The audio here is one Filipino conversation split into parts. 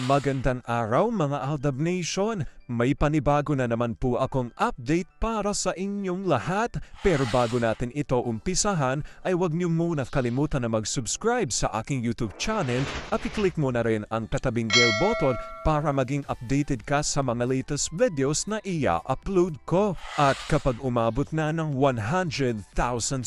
Magandang araw mga Aldab Nation! May panibago na naman po akong update para sa inyong lahat. Pero bago natin ito umpisahan ay huwag niyo muna kalimutan na mag-subscribe sa aking YouTube channel at i-click mo na rin ang katabing bell button para maging updated ka sa mga latest videos na i-upload ko. At kapag umabot na ng 100,000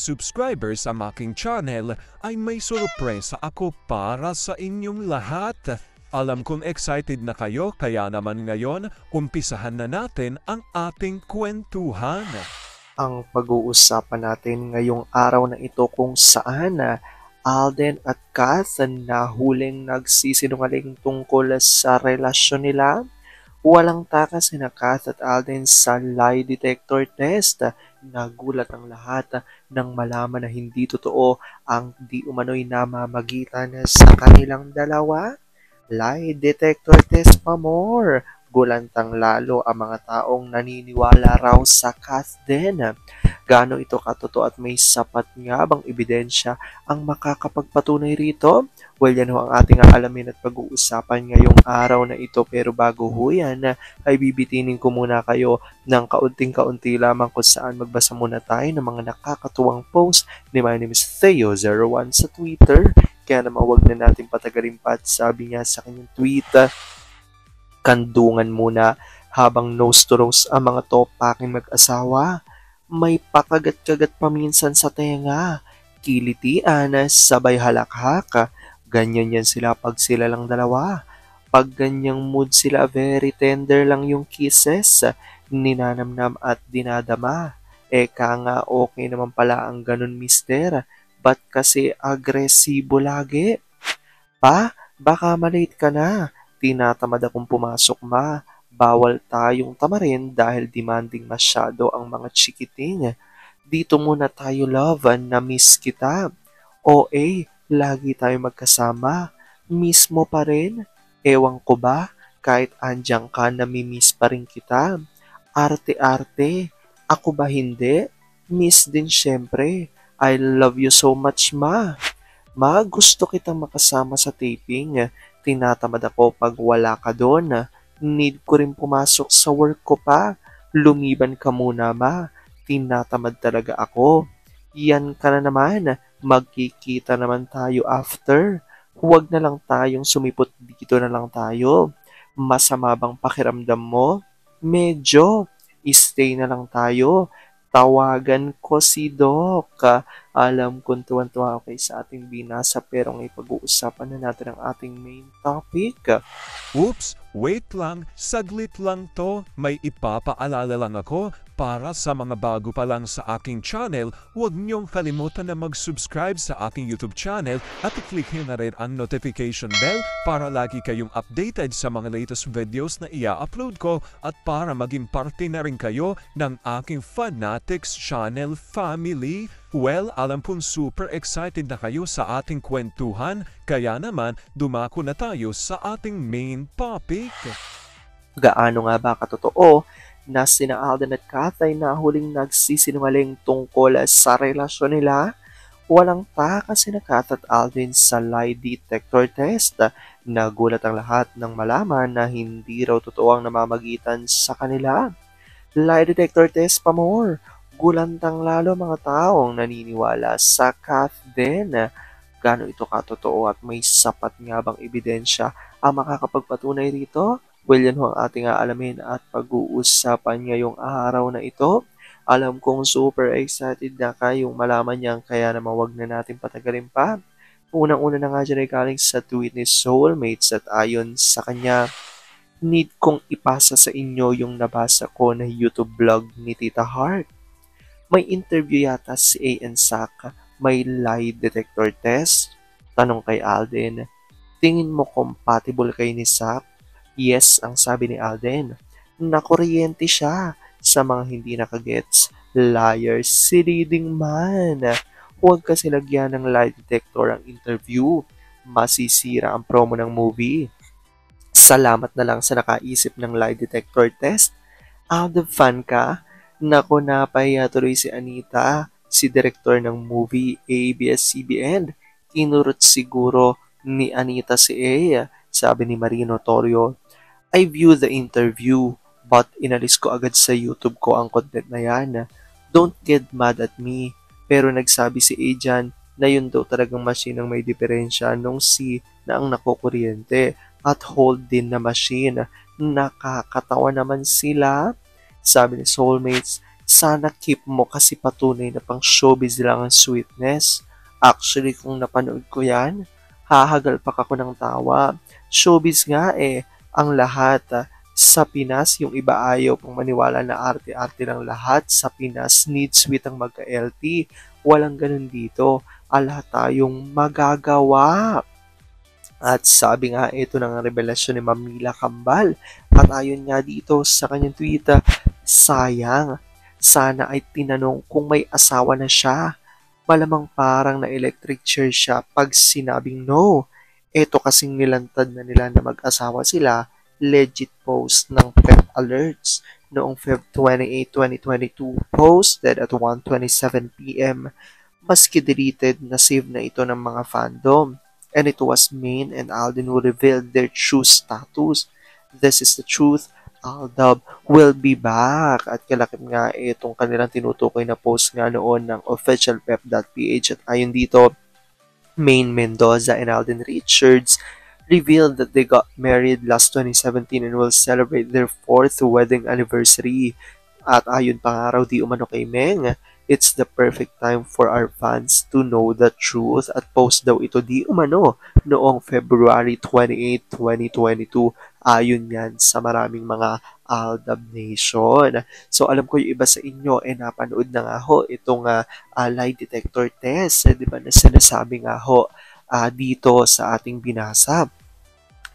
subscribers ang aking channel ay may sorpresa ako para sa inyong lahat. Alam kong excited na kayo kaya naman ngayon, umpisahan na natin ang ating kwentuhan. Ang pag-uusapan natin ngayong araw na ito kung saan Alden at Kath na huling nagsisinungaling tungkol sa relasyon nila. Walang takas sina Kath at Alden sa lie detector test. Nagulat ang lahat nang malaman na hindi totoo ang di umano'y namamagitan sa kanilang dalawa. Lie detector test pa more. Gulantang lalo ang mga taong naniniwala raw sa Kath din. Gaano ito katotoo at may sapat nga bang ebidensya ang makakapagpatunay rito? Well, yan ho ang ating aalamin at pag-uusapan ngayong araw na ito. Pero bago ho yan, ay bibitinin ko muna kayo ng kaunting-kaunti lamang kung saan magbasa muna tayo ng mga nakakatuwang post ni My name is Theo01 sa Twitter. Kaya naman huwag na natin patagalin pa at sabi niya sa kanyang tweet, kandungan muna habang nose to nose ang mga topaking mag-asawa. May pakagat-kagat pa minsan sa tenga, kilitian, sabay halakhak. Ganyan yan sila pag sila lang dalawa. Pag ganyang mood sila, very tender lang yung kisses, ninanamnam at dinadama. Eka nga okay naman pala ang ganun mister. Ba't kasi agresibo lagi? Pa, baka malate ka na. Tinatamad akong pumasok ma. Bawal tayong tamarin dahil demanding masyado ang mga chikiting. Dito muna tayo love, na-miss kita. OA, lagi tayo magkasama. Miss mo pa rin? Ewan ko ba, kahit andyang ka nami-miss pa rin kita. Arte-arte, ako ba hindi? Miss din syempre. I love you so much, ma. Ma, gusto kitang makasama sa taping. Tinatamad ako pag wala ka doon. Need ko rin pumasok sa work ko pa. Lumiban ka muna, ma. Tinatamad talaga ako. Yan ka na naman. Magkikita naman tayo after. Huwag na lang tayong sumipot, dito na lang tayo. Masama bang pakiramdam mo? Medyo. Stay na lang tayo. Tawagan ko si Doc. Alam kong tuwan-tuwa ako sa ating binasa pero ngayon pag-uusapan na natin ang ating main topic. Oops, wait lang, saglit lang to. May ipapaalala lang ako para sa mga bago pa lang sa aking channel. Huwag niyong kalimutan na mag-subscribe sa aking YouTube channel at i-click nyo na rin ang notification bell para lagi kayong updated sa mga latest videos na i-upload ko at para maging parte na rin kayo ng aking Fanatics Channel family. Well, alam pong super excited na kayo sa ating kwentuhan, kaya naman dumako na tayo sa ating main topic. Gaano nga ba katotoo na sina Alden at Kath ay nahuling nagsisinungaling tungkol sa relasyon nila? Walang takas sina Kath at Alden sa lie detector test. Nagulat ang lahat nang malaman na hindi raw totoo ang namamagitan sa kanila. Lie detector test pa more. Gulantang lalo mga taong naniniwala sa Kath din. Gaano ito katotoo at may sapat nga bang ebidensya ang makakapagpatunay rito? Well, yan ho ang ating aalamin at pag-uusapan ngayong araw na ito. Alam kong super excited na kayong malaman yan kaya naman wag na natin patagalin pa. Unang-una na nga dyan ay galing sa tweet ni Soulmates at ayon sa kanya, need kong ipasa sa inyo yung nabasa ko na YouTube vlog ni Tita Heart. May interview yata si A.N. Saka, may lie detector test. Tanong kay Alden, tingin mo compatible kay ni Sak? Yes, ang sabi ni Alden. Nakuryente siya. Sa mga hindi nakagets, liar si leading man. Huwag kasi lagyan ng lie detector ang interview. Masisira ang promo ng movie. Salamat na lang sa nakaisip ng lie detector test. Out of fun ka? Naku, napahiya tuloy si Anita, si director ng movie ABS-CBN. Kinurot siguro ni Anita si A. Sabi ni Marino Torrio, I view the interview but inalis ko agad sa YouTube ko ang content na yan. Don't get mad at me. Pero nagsabi si Ajan na yun daw talagang machine ang may diferensya nung si na ang nakukuryente at hold din na machine. Nakakatawa naman sila. Sabi ni Soulmates, sana keep mo kasi patunay na pang showbiz lang ang sweetness. Actually, kung napanood ko yan, hahagalpak ako ng tawa. Showbiz nga ang lahat. Sa Pinas, yung iba ayaw pang maniwala na arte-arte lang lahat. Sa Pinas, need sweet ang magka-LT. Walang ganun dito. Lahat tayong magagawa. At sabi nga, ito na ang revelasyon ni Mamila Kambal. At ayon nga dito sa kanyang tweet, sayang, sana ay tinanong kung may asawa na siya. Malamang parang na-electric chair siya pag sinabing no. Ito kasing nilantad na nila na mag-asawa sila, legit post ng Feb Alerts noong Feb 28, 2022, posted at 1:27 p.m. Maski deleted, na save na ito ng mga fandom. And it was Main and Alden who revealed their true status. This is the truth. Aldab will be back. At kalakip nga itong kanilang tinutukoy na post nga noon ng officialpep.ph. At ayon dito, Main Mendoza and Alden Richards revealed that they got married last 2017 and will celebrate their 4th wedding anniversary. At ayon pa nga raw di umano kay Meng, it's the perfect time for our fans to know the truth, at post daw ito di umano noong February 28, 2022. Ayon yan sa maraming mga Aldab Nation. So alam ko yung iba sa inyo napanood na nga ho itong lie detector test. Di ba na sinasabi nga ho dito sa ating binasa.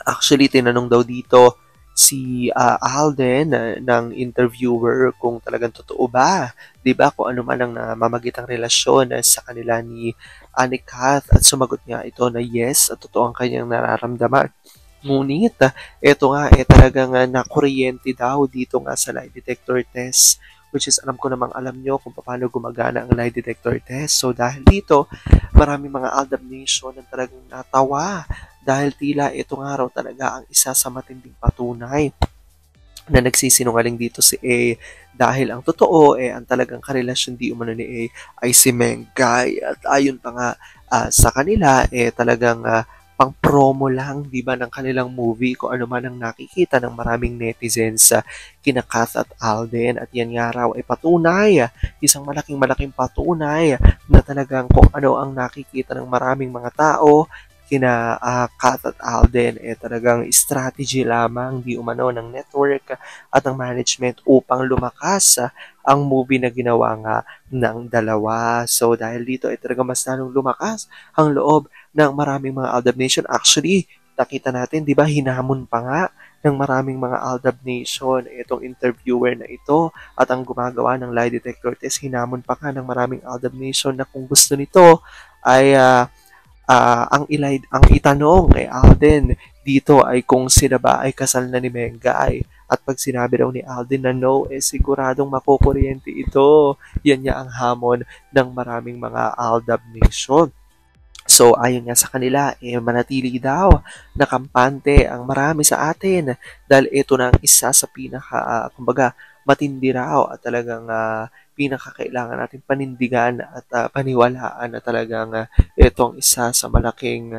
Actually, tinanong daw dito si Alden ng interviewer kung talagang totoo ba, 'di ba, kung ano man ang namamagitang relasyon sa kanila ni Anikat, at sumagot nga ito na yes, at totoo ang kanyang nararamdaman. Ngunit ito nga talagang nakuryente daw dito nga sa lie detector test, which is alam ko namang alam nyo kung paano gumagana ang lie detector test. So dahil dito, maraming mga Aldab Nation ang talagang natawa dahil tila ito nga raw talaga ang isa sa matinding patunay na nagsisinungaling dito si A, dahil ang totoo ang talagang karelasyon di umano ni A ay si Mengay. At ayon pa nga sa kanila talagang pang promo lang, di ba, ng kanilang movie, kung ano man ang nakikita ng maraming netizens kina Kath at Alden. At yan nga raw ay patunay, isang malaking patunay na talagang kung ano ang nakikita ng maraming mga tao kina Kath at Alden talagang strategy lamang di umano ng network at ng management upang lumakas ang movie na ginawa nga ng dalawa. So dahil dito talaga mas lalong lumakas ang loob ng maraming mga Aldab Nation. Actually, nakita natin, di ba, hinamon pa nga ng maraming mga Aldab Nation itong interviewer na ito, at ang gumagawa ng lie detector test, hinamon pa nga ng maraming Aldab Nation na kung gusto nito ay ang itanong kay Alden dito ay kung sila ba ay kasal na ni Mengay. At pag sinabi raw ni Alden na no, siguradong makukuryente ito. Yan niya ang hamon ng maraming mga Aldab Nation. So, ayon nga sa kanila, manatili daw na kampante ang marami sa atin dahil ito na ang isa sa kumbaga, matindi raw at talagang pinakakailangan natin panindigan at paniwalaan na talagang itong isa sa malaking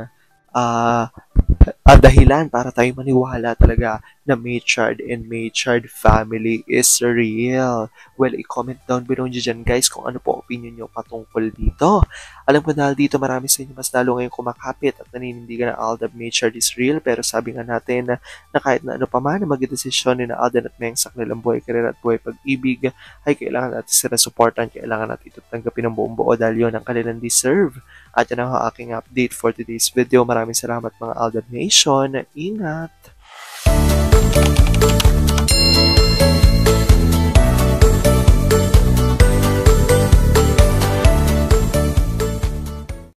dahilan para tayo maniwala talaga na Maychard and Maychard family is real. Well, i-comment down below nyo dyan, guys, kung ano po opinion nyo patungkol dito. Alam ko dahil dito marami sa inyo mas lalo ngayong kumakapit at naninindigan na Aldab Maychard is real, pero sabi nga natin na kahit na ano pa man na magdesisyon ni na Alden at Meng sa kanilang buhay karera at buhay pag-ibig, ay kailangan natin sila supportan, kailangan natin ito tanggapin ng buong buo dahil yun ang kanilang deserve. At yan ang aking update for today's video. Maraming salamat mga Aldab Nation. Ingat!